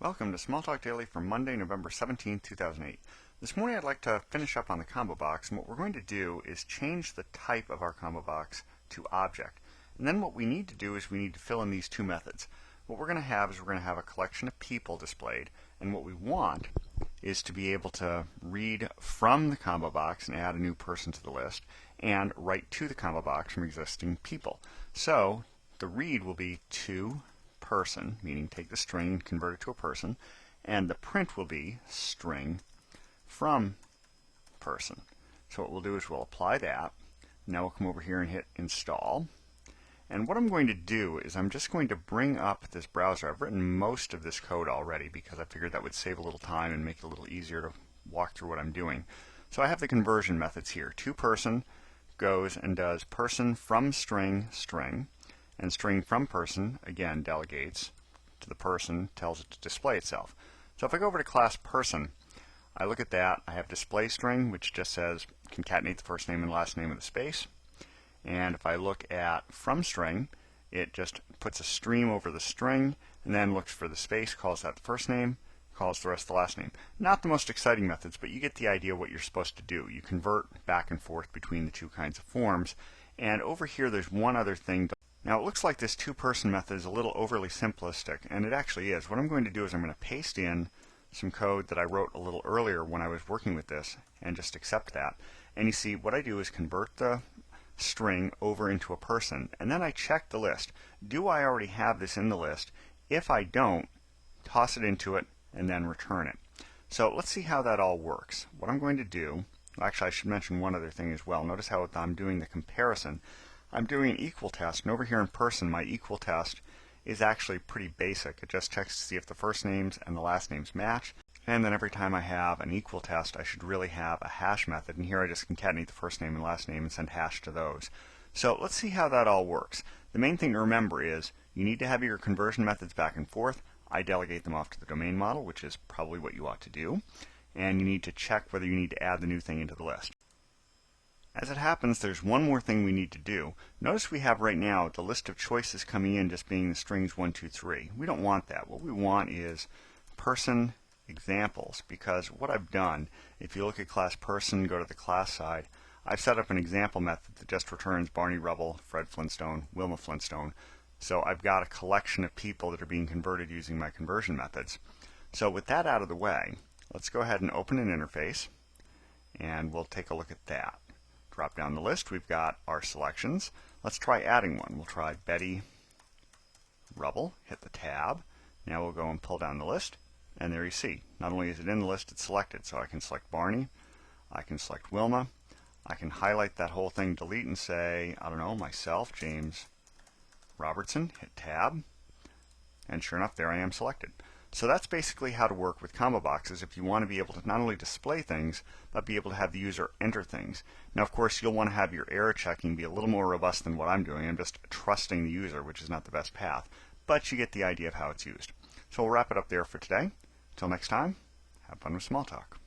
Welcome to Smalltalk Daily for Monday, November 17, 2008. This morning I'd like to finish up on the combo box, and what we're going to do is change the type of our combo box to object. And then what we need to do is we need to fill in these two methods. What we're going to have is we're going to have a collection of people displayed, and what we want is to be able to read from the combo box and add a new person to the list, and write to the combo box from existing people. So the read will be to person, meaning take the string and convert it to a person, and the print will be string from person. So what we'll do is we'll apply that. Now we'll come over here and hit install. And what I'm going to do is I'm just going to bring up this browser. I've written most of this code already because I figured that would save a little time and make it a little easier to walk through what I'm doing. So I have the conversion methods here. ToPerson goes and does person from string, string. And string from person, again, delegates to the person, tells it to display itself. So if I go over to class person, I look at that. I have display string, which just says concatenate the first name and last name with a space. And if I look at from string, it just puts a stream over the string and then looks for the space, calls that the first name, calls the rest the last name. Not the most exciting methods, but you get the idea what you're supposed to do. You convert back and forth between the two kinds of forms. And over here, there's one other thing. Now it looks like this two-person method is a little overly simplistic, and it actually is. What I'm going to do is I'm going to paste in some code that I wrote a little earlier when I was working with this, and just accept that. And you see, what I do is convert the string over into a person, and then I check the list. Do I already have this in the list? If I don't, toss it into it, and then return it. So let's see how that all works. What I'm going to do, actually I should mention one other thing as well. Notice how I'm doing the comparison. I'm doing an equal test, and over here in person, my equal test is actually pretty basic. It just checks to see if the first names and the last names match. And then every time I have an equal test, I should really have a hash method. And here I just concatenate the first name and last name and send hash to those. So let's see how that all works. The main thing to remember is you need to have your conversion methods back and forth. I delegate them off to the domain model, which is probably what you ought to do. And you need to check whether you need to add the new thing into the list. As it happens, there's one more thing we need to do. Notice we have right now the list of choices coming in just being the strings 1, 2, 3. We don't want that. What we want is person examples, because what I've done, if you look at class person, go to the class side, I've set up an example method that just returns Barney Rubble, Fred Flintstone, Wilma Flintstone. So I've got a collection of people that are being converted using my conversion methods. So with that out of the way, let's go ahead and open an interface, and we'll take a look at that. Drop down the list, we've got our selections. Let's try adding one. We'll try Betty Rubble, hit the tab. Now we'll go and pull down the list, and there you see. Not only is it in the list, it's selected. So I can select Barney, I can select Wilma, I can highlight that whole thing, delete, and say, I don't know, myself, James Robertson, hit tab, and sure enough, there I am selected. So that's basically how to work with combo boxes if you want to be able to not only display things, but be able to have the user enter things. Now, of course, you'll want to have your error checking be a little more robust than what I'm doing. I'm just trusting the user, which is not the best path. But you get the idea of how it's used. So we'll wrap it up there for today. Until next time, have fun with Smalltalk.